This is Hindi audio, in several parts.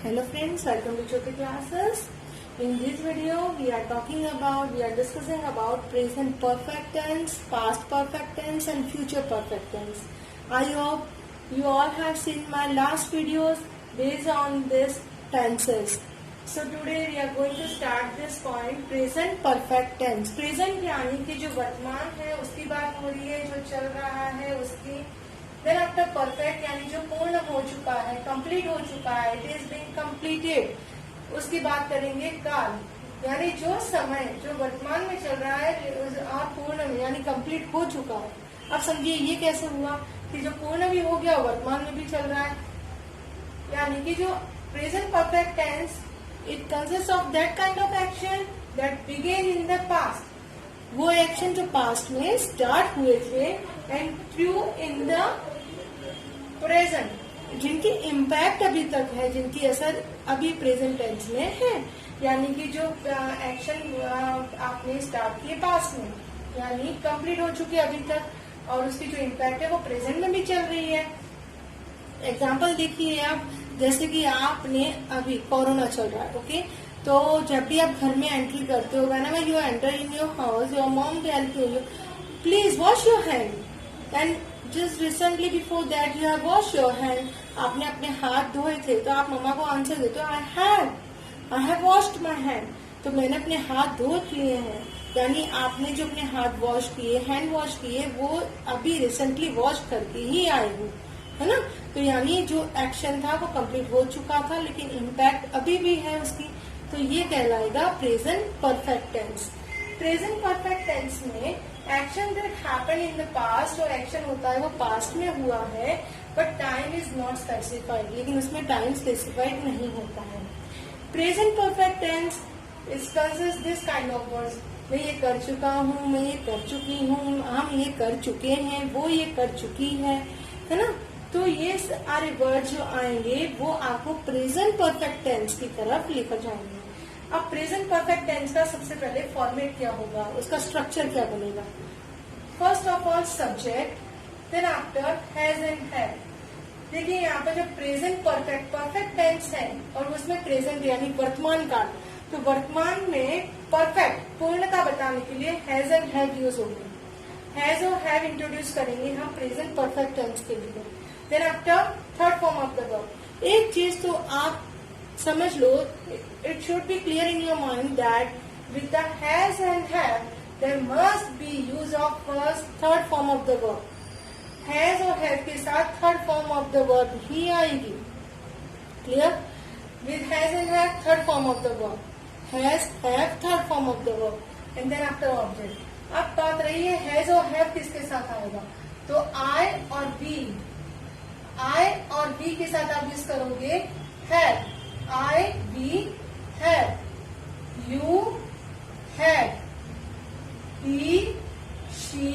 Hello friends, welcome to Jyoti classes. In this video, we are discussing about present perfect tense, past perfect tense and future perfect tense. I hope you all have seen my last videos based on this tenses. So today we are going to start this point, present perfect tense. Present यानी कि जो वर्तमान है उसकी बात हो रही है, जो चल रहा है उसकी. देन आफ्टर परफेक्ट यानी जो पूर्ण हो चुका है, कंप्लीट हो चुका है, इट इज बीइंग कंप्लीटेड, उसकी बात करेंगे. काल यानी जो समय जो वर्तमान में चल रहा है और पूर्ण में यानी कंप्लीट हो चुका है. अब समझिए ये कैसे हुआ कि जो पूर्ण भी हो गया वर्तमान में भी चल रहा है. यानी कि जो present perfect tense it consist of that kind of action that began in the past. वो एक्शन जो पास्ट में स्टार्ट हुए थे and through in the present, जिनकी इम्पैक्ट अभी तक है, जिनकी असर अभी प्रेजेंट टेंस में है. यानी कि जो एक्शन आपने स्टार्ट किए पास्ट में यानी कंप्लीट हो चुके अभी तक, और उसकी जो इम्पैक्ट है वो प्रेजेंट में भी चल रही है. एग्जाम्पल देखिए आप, जैसे कि आपने अभी कोरोना चल रहा है, ओके. तो जब भी आप घर में एंट्री करते हो, whenever you enter in your house, your mom tells you, please wash your hand. And just recently before that you have washed your hand. आपने अपने हाथ धोए थे तो आप मम्मा को आंसर देते हो I have washed my hand. तो मैंने अपने हाथ धो लिए हैं. यानी आपने जो अपने हाथ वॉश किए, हैंड वॉश किए, वो अभी रिसेंटली वॉश करके ही आए हो, है ना. तो यानी जो एक्शन था वो कंप्लीट हो चुका था लेकिन इम्पैक्ट अभी भी है उसकी. तो ये कहलाएगा present perfect tense. Present perfect tense में action that happen in the past, जो एक्शन होता है वो पास्ट में हुआ है but time is not specified, लेकिन उसमें टाइम स्पेसिफाइड नहीं होता है. Present perfect tense is consist this kind of words. मैं ये कर चुका हूँ, मैं ये कर चुकी हूँ, हम ये कर चुके हैं, वो ये कर चुकी है ना. तो ये सारे वर्ड जो आएंगे वो आपको प्रेजेंट परफेक्ट टेंस की तरफ लेकर जाएंगे. अब प्रेजेंट परफेक्ट टेंस का सबसे पहले फॉर्मेट क्या होगा, उसका स्ट्रक्चर क्या बनेगा. First of all subject, then after has and have. देखिए यहाँ पर जो प्रेजेंट परफेक्ट टेंस है और उसमें प्रेजेंट यानी वर्तमान काल, तो वर्तमान में परफेक्ट पूर्णता बताने के लिए हैज एंड हैव यूज होंगे. हैज और हैव इंट्रोड्यूस करेंगे हम प्रेजेंट परफेक्ट टेंस के लिए. Then after third form of the verb. एक चीज तो आप समझ लो, it should be clear in your mind that with the has and have there must be use of first third form of the verb. Has और हैव के साथ third form of the verb ही आएगी. Clear. With has and have third form of the verb, has have third form of the verb, and then after object. अब बात रही है हैज और हैव किसके साथ आएगा, तो आई और बी. आई और बी के साथ आप यूज करोगे have. I, we have. You have. He, she,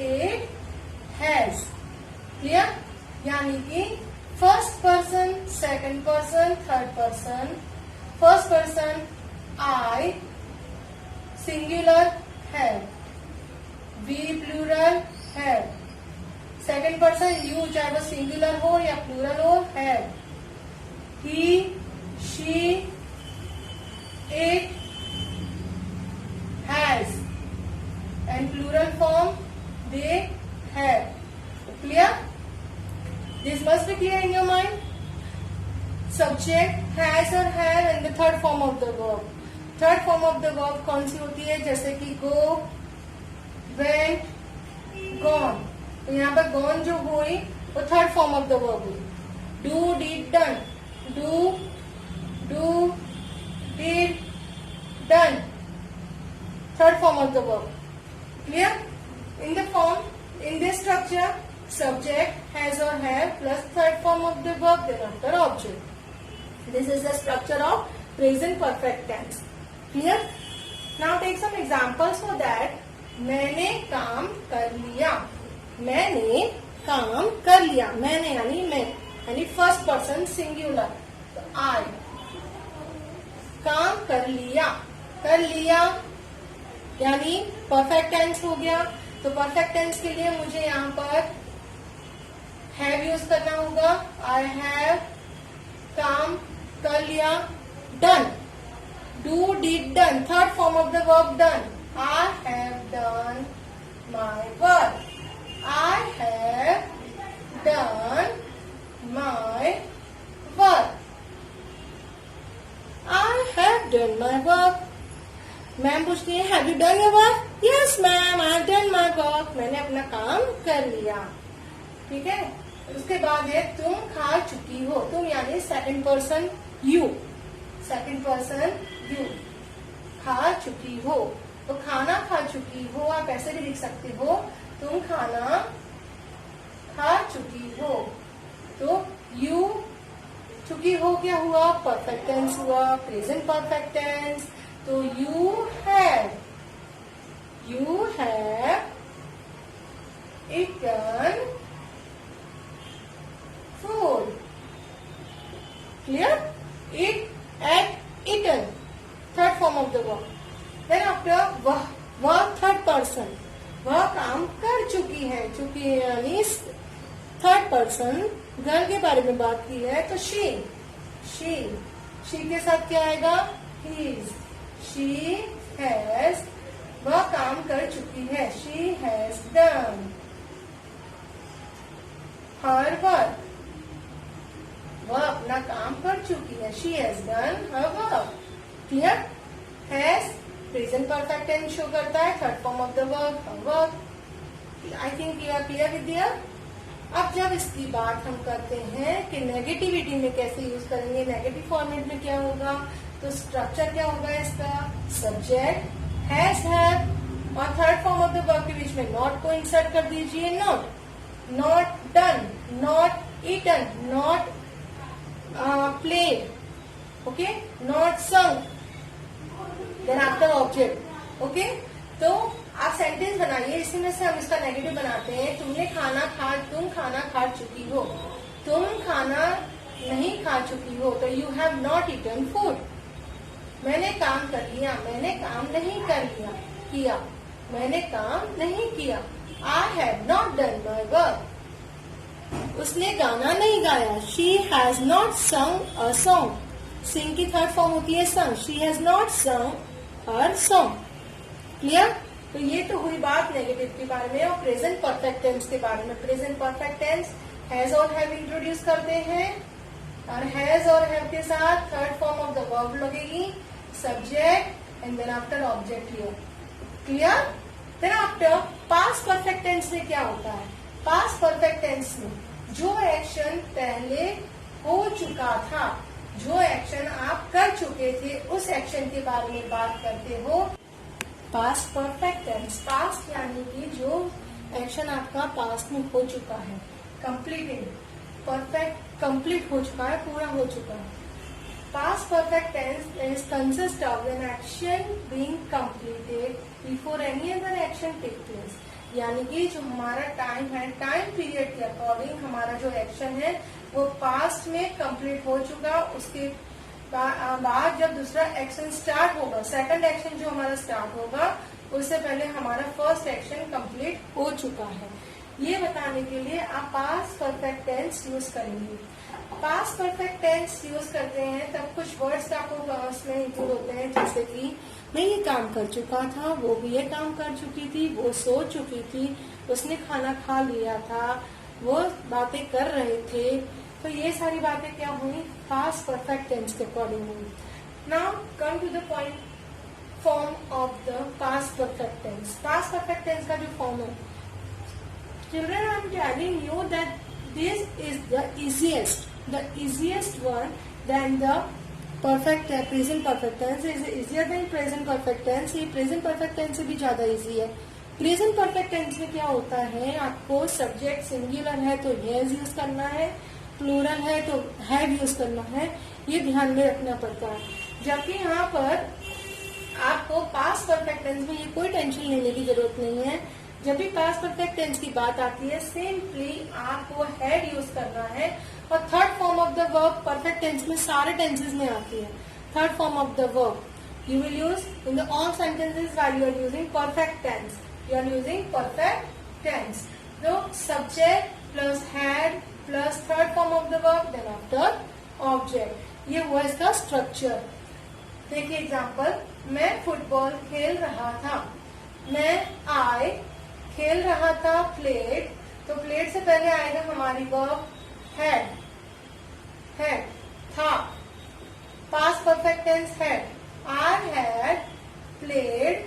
it has. Clear? यानी कि first person, second person, third person. First person I, singular have. We plural have. Second person you, चाहे वो सिंगुलर हो या प्लूरल हो, have. He, she, it has. And plural form they have. Clear? This must be clear in your mind. Subject has or have and the third form of the verb. Third form of the verb कौन सी होती है, जैसे कि go, went, gone. तो यहाँ पर gone जो हुई वो third form of the verb हुई. Do, did, done. Do, did, done. Third form of the verb. Clear? In the form, in this structure, subject, has or have plus third form of the verb, then after object. This is the structure of present perfect tense. Clear? Now take some examples for that. मैंने काम कर लिया. मैंने काम कर लिया. मैंने यानी मैं, यानी फर्स्ट पर्सन सिंगुलर. तो आई. काम कर लिया. कर लिया यानी परफेक्ट टेंस हो गया. तो परफेक्ट टेंस के लिए मुझे यहाँ पर हैव यूज करना होगा. आई हैव काम कर लिया, done, do did done, third form of the verb done, I have done my work, I have done my work, I have done my work. Ma'am पूछती है have you done your work? Yes ma'am, I have done my work, मैंने अपना काम कर लिया। ठीक है, उसके बाद है तुम खा चुकी हो, तुम यानी second person you, second person you, खा चुकी हो, तो खाना खा चुकी हो आप ऐसे भी लिख सकते हो, तुम खाना खा चुकी हो, तो यू चुकी हो क्या हुआ, परफेक्ट टेंस हुआ, प्रेजेंट परफेक्ट टेंस, तो you have eaten food, clear, eaten, third form of the verb. Then after वह third person, वह काम कर चुकी है, यानी थर्ड पर्सन गर्ल के बारे में बात की है, तो शी के साथ क्या आएगा, his, she has, वह काम कर चुकी है, she has done her work, वह अपना काम कर चुकी है, she has done her work, clear, has present perfect tense show करता है, third form of the verb, her work, I think you are clear with this. अब जब इसकी बात हम करते हैं कि नेगेटिविटी में कैसे यूज करेंगे, नेगेटिव फॉर्मेट में क्या होगा, तो स्ट्रक्चर क्या होगा इसका, सब्जेक्ट हैज, हैव और third form of the verb के बीच में नॉट को इंसर्ट कर दीजिए, not done, not eaten, not played, okay, not sung, then after object, okay. तो आप सेंटेंस बनाइए, इसी में से हम इसका नेगेटिव बनाते हैं, तुम खाना खा चुकी हो, तुम खाना नहीं खा चुकी हो, तो you have not eaten food, मैंने काम कर लिया, मैंने काम नहीं किया, मैंने काम नहीं किया, I have not done my work, उसने गाना नहीं गाया, शी हैज नॉट संग अ सॉन्ग, सिंग की थर्ड फॉर्म होती है संग, शी हैज नॉट संग हर सॉन्ग, क्लियर। तो ये तो हुई बात नेगेटिव के बारे में, और प्रेजेंट परफेक्ट टेंस के बारे में। प्रेजेंट परफेक्ट टेंस हैज और हैव इंट्रोड्यूस करते हैं, और हैज और हैव के साथ third form of the verb लगेगी, subject and then after object here, clear. Then after past perfect tense में क्या होता है, पास्ट परफेक्ट टेंस में जो एक्शन पहले हो चुका था, जो एक्शन आप कर चुके थे, उस एक्शन के बारे में बात करते हो पास्ट परफेक्ट टेंस। पास्ट यानी कि जो एक्शन आपका पास्ट में हो चुका है, कंप्लीटेड, परफेक्ट कंप्लीट हो चुका है, पूरा हो चुका है। Past perfect tense is consist of an action being completed before any other action take place, यानी कि जो हमारा टाइम है, टाइम पीरियड के अकॉर्डिंग हमारा जो एक्शन है वो पास्ट में कंप्लीट हो चुका, उसके बाद जब दूसरा एक्शन स्टार्ट होगा, सेकंड एक्शन जो हमारा स्टार्ट होगा, उससे पहले हमारा फर्स्ट एक्शन कंप्लीट हो चुका है। ये बताने के लिए आप पास्ट परफेक्ट टेंस यूज करेंगे। पास्ट परफेक्ट टेंस यूज करते हैं तब कुछ वर्ड्स आपको उसमें इंक्लूड होते हैं, जैसे कि मैं ये काम कर चुका था, वो भी ये काम कर चुकी थी, वो सो चुकी थी, उसने खाना खा लिया था, वो बातें कर रहे थे, तो ये सारी बातें क्या हुई, पास्ट परफेक्ट टेंस के अकॉर्डिंग हुई। Now come to the point, form of the past perfect tense. Past perfect tense का जो फॉर्म है, children I am telling you that this is the easiest one than the perfect present perfect tense is easier than present perfect tense। ये present perfect tense से भी ज्यादा easy है। प्रेजेंट परफेक्ट टेंस में क्या होता है, आपको सब्जेक्ट सिंगुलर है तो हैज यूज करना है, प्लूरल है तो हैव यूज करना है, ये ध्यान में रखना पड़ता है। जबकि यहाँ पर आपको पास्ट परफेक्ट टेंस में ये कोई टेंशन लेने की जरूरत नहीं है। जब भी पास्ट परफेक्ट टेंस की बात आती है, सिंपली आपको हैड यूज करना है, और third form of the verb perfect tense में सारे टेंसेस में आती है। Third form of the verb you will use in the all sentences while you are using perfect tense. You are using perfect tense. So subject plus had plus third form of the verb, then after object. ये हुआ इसका स्ट्रक्चर। देखिए एग्जाम्पल, मैं फुटबॉल खेल रहा था। मैं आई खेल रहा था प्लेड, तो प्लेड से पहले आएगा हमारी वर्ब हैड, हैड था, past perfect tense had, I had played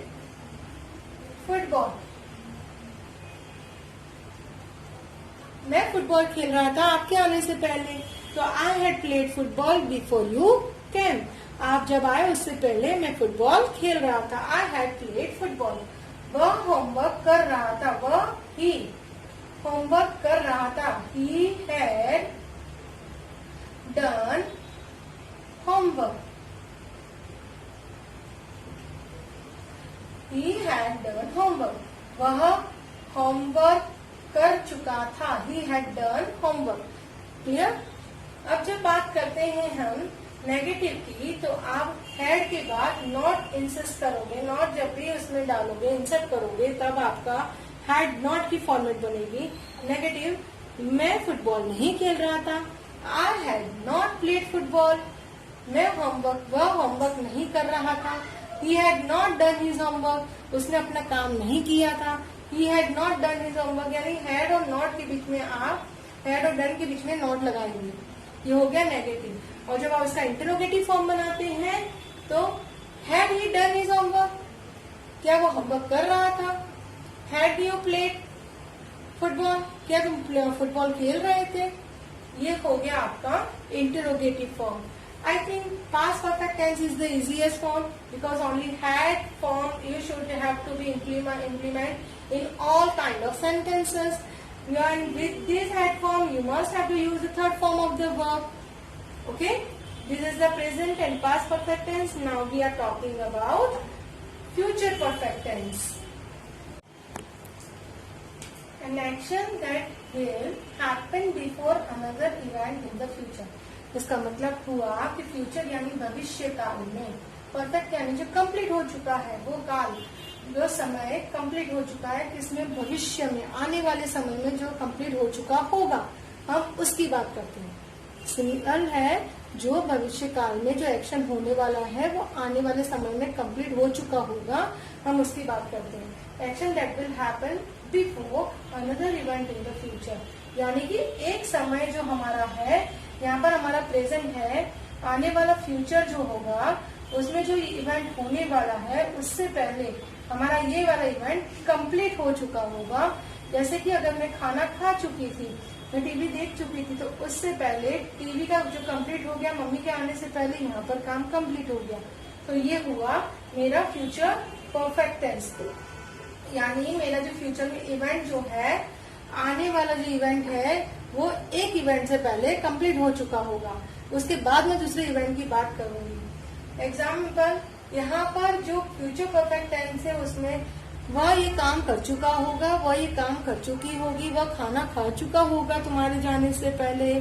football. मैं फुटबॉल खेल रहा था आपके आने से पहले, तो I had played football before you came. आप जब आए उससे पहले मैं फुटबॉल खेल रहा था। आई हैड प्लेड फुटबॉल। वह होमवर्क कर रहा था, वह ही होमवर्क कर रहा था, he had done homework, he had done homework. वह होमवर्क कर चुका था, he had done homework. Clear? अब जब बात करते हैं हम नेगेटिव की, तो आप हैड के बाद नॉट इंसिस्ट करोगे, नॉट जब भी उसमें डालोगे, इंसर्ट करोगे, तब आपका हैड नॉट की फॉर्मेट बनेगी। नेगेटिव, मैं फुटबॉल नहीं खेल रहा था, I had not played football. मैं होमवर्क, वह होमवर्क नहीं कर रहा था, he had not done his homework. उसने अपना काम नहीं किया था, he had not done his homework. यानी हैड और नॉट के बीच में आप हैड और डन के बीच में नॉट लगाएंगे, ये हो गया नेगेटिव। और जब आप इसका इंटरोगेटिव फॉर्म बनाते हैं, तो had he done his homework, क्या वो होमवर्क कर रहा था? हैड यू प्लेड फुटबॉल, क्या तुम फुटबॉल खेल रहे थे? ये हो गया आपका interrogative form. I think past perfect tense is the easiest form because only had form you should have to be implement in all kind of sentences. And with this had form you must have to use the third form of the verb. Okay, this is the present and past perfect tense. Now we are talking about future perfect tense. An action that will happen before another event in the future. इसका मतलब हुआ कि फ्यूचर यानी भविष्य काल में, परफेक्ट यानी जो कंप्लीट हो चुका है, वो काल, जो समय कंप्लीट हो चुका है, किसमें? भविष्य में, आने वाले समय में जो कंप्लीट हो चुका होगा, हम उसकी बात करते हैं। सिंपल है, जो भविष्य काल में जो एक्शन होने वाला है वो आने वाले समय में कंप्लीट हो चुका होगा, हम उसकी बात करते हैं। Action that will happen before another event in the future, यानी कि एक समय जो हमारा है, यहाँ पर हमारा प्रेजेंट है, आने वाला फ्यूचर जो होगा उसमें जो इवेंट होने वाला है उससे पहले हमारा ये वाला इवेंट कंप्लीट हो चुका होगा। जैसे कि अगर मैं खाना खा चुकी थी, मैं टीवी देख चुकी थी, तो उससे पहले टीवी का जो कंप्लीट हो गया, मम्मी के आने से पहले यहाँ पर काम कंप्लीट हो गया, तो ये हुआ मेरा फ्यूचर परफेक्ट टेंस। यानी मेरा जो फ्यूचर में इवेंट जो है, आने वाला जो इवेंट है वो एक इवेंट से पहले कंप्लीट हो चुका होगा, उसके बाद मैं दूसरे इवेंट की बात करूंगी। एग्जाम्पल, यहाँ पर जो फ्यूचर परफेक्ट टेंस है उसमें वह ये काम कर चुका होगा, वह ये काम कर चुकी होगी, वह खाना खा चुका होगा तुम्हारे जाने से पहले।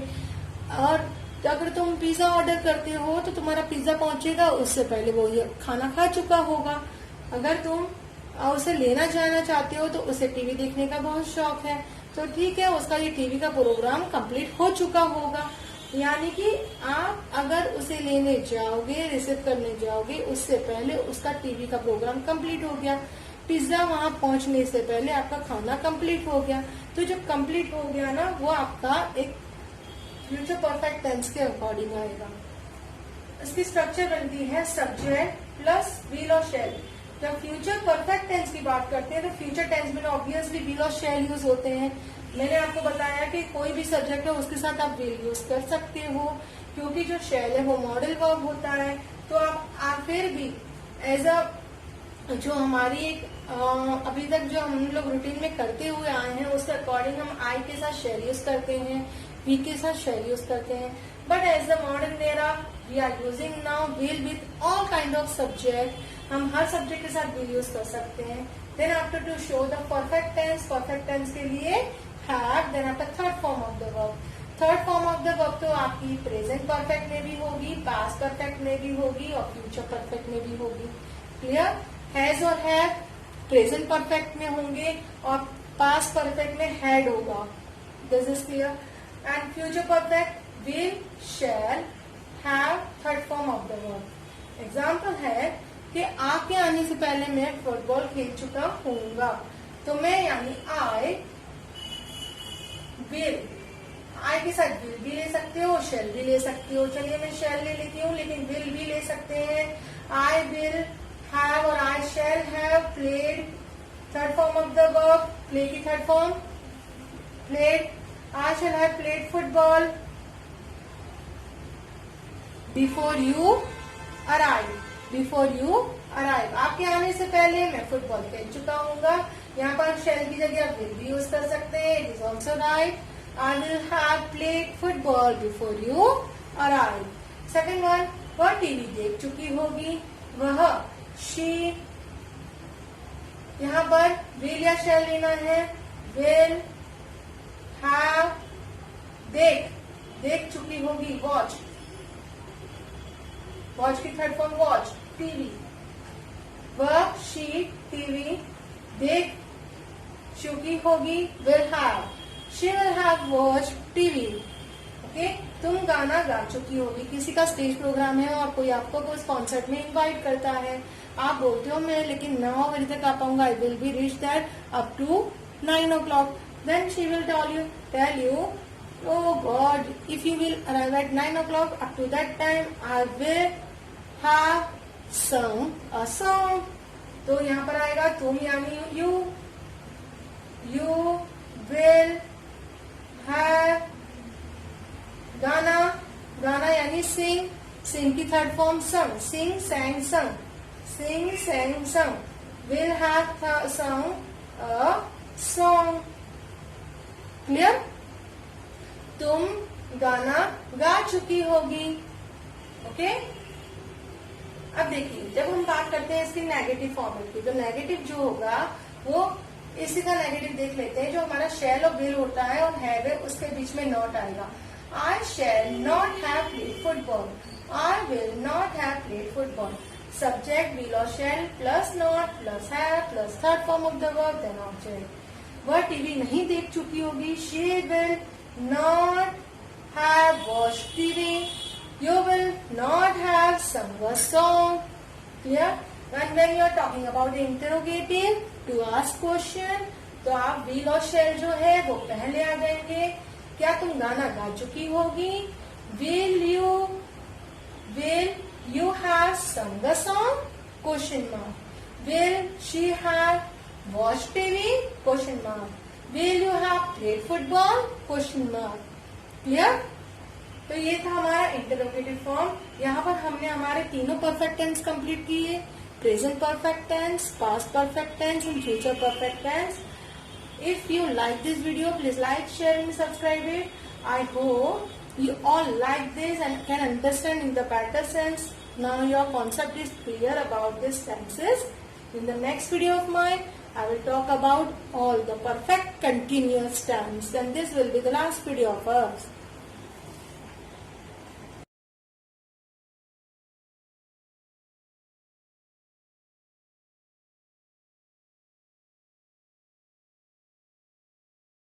और अगर तुम पिज्जा ऑर्डर करते हो तो तुम्हारा पिज्जा पहुंचेगा, उससे पहले वो ये खाना खा चुका होगा। अगर तुम उसे लेना जाना चाहते हो तो उसे टीवी देखने का बहुत शौक है, तो ठीक है, उसका ये टीवी का प्रोग्राम कंप्लीट हो चुका होगा। यानी कि आप अगर उसे लेने जाओगे, रिसीव करने जाओगे, उससे पहले उसका टीवी का प्रोग्राम कंप्लीट हो गया, पिज्जा वहां पहुंचने से पहले आपका खाना कंप्लीट हो गया। तो जब कंप्लीट हो गया ना, वो आपका एक फ्यूचर परफेक्ट टेंस के अकॉर्डिंग आएगा। इसकी स्ट्रक्चर बनती है सब्जेक्ट प्लस विल और शैल। जब फ्यूचर परफेक्ट टेंस की बात करते हैं तो फ्यूचर टेंस में ऑब्वियसली विल और शैल यूज होते हैं। मैंने आपको बताया कि कोई भी सब्जेक्ट है उसके साथ आप विल यूज कर सकते हो, क्योंकि जो शैल है वो मॉडल वर्ब होता है। तो आप फिर भी एज अ जो हमारी एक अभी तक जो हम लोग रूटीन में करते हुए आए हैं उसके अकॉर्डिंग हम आई के साथ शैल यूज करते हैं, वी के साथ शैल यूज करते हैं। But as the modern era we are using now will with all kind of subject. हम हर सब्जेक्ट के साथ विल यूज कर सकते हैं। Then after to show the perfect tense के लिए have, then after third form of the verb. Third form of the verb तो आपकी प्रेजेंट परफेक्ट में भी होगी, पास्ट परफेक्ट में भी होगी और फ्यूचर परफेक्ट में भी होगी। क्लियर? हैज और हैव प्रेजेंट परफेक्ट में होंगे और पास्ट परफेक्ट में हैड होगा। This is clear? And future perfect will, shall, have third form of the verb. Example है कि आपके आने से पहले मैं फुटबॉल खेल चुका हूँगा। तो मैं यानी आई विल, आई के साथ विल भी ले सकते हो, शेल भी ले सकते हो। चलिए मैं शेल ले लेती हूँ, लेकिन विल भी ले सकते हैं। आई विल हैव और I shall have played, third form of the verb, play की third form played. I shall have played football before you arrive, before you arrive, आपके आने से पहले मैं फुटबॉल खेल चुका हूँगा। यहाँ पर शेल की जगह विल भी यूज कर सकते हैं, it is also right. I will have played football before you arrive. Second one, वह टीवी देख चुकी होगी, वह, शी, यहाँ पर विल या शेल लेना है। विल हैव, देख, देख चुकी होगी, वॉच, वॉच की थर्ड फॉर्म वॉच, टीवी। वह, शी, टीवी देख चुकी होगी, will have, she will have watch TV. Okay, तुम गाना गा चुकी होगी, किसी का स्टेज प्रोग्राम है और कोई आपको उस कॉन्सर्ट में इनवाइट करता है, आप बोलते हो मैं लेकिन 9 बजे तक आ पाऊंगा, I will be reach that up to 9 o'clock, then she will tell you oh God, if you will arrive at 9 o'clock, up to that time I will have sung a song। तो यहाँ पर आएगा तुम यानी you, you will have गाना, गाना यानी sing, sing की third form sung, sing, sang, sung, sing, sang, sung, will have sung a song। Clear? तुम गाना गा चुकी होगी। ओके, अब देखिए जब हम बात करते हैं इसकी नेगेटिव फॉर्मेट की, तो नेगेटिव जो होगा वो इसी का नेगेटिव देख लेते हैं। जो हमारा शेल और विल होता है और हैव है उसके बीच में नॉट आएगा। I shall not have played football, I will not have played football. Subject will और shall plus not plus have plus third form of the verb then object. वह टीवी नहीं देख चुकी होगी, she will not have watched TV, you will not have sung a song। Clear? And when you are talking about the interrogative to ask question, तो आप will और shall जो है वो पहले आ जाएंगे। क्या तुम गाना गा चुकी होगी? Will you have sung a song? Question mark. Will she have watched TV? Question mark. Will you have played football? Question mark. Clear? तो ये था हमारा इंटरोगेटिव फॉर्म। यहाँ पर हमने हमारे तीनों परफेक्ट टेंस कंप्लीट किए, present perfect tense, past perfect tense and future perfect tense. If you like this video, please like, share and subscribe it. I hope you all like this and can understand in the better sense. Now your concept is clear about these tenses. In the next video of mine, I will talk about all the perfect continuous tense, and this will be the last video of us.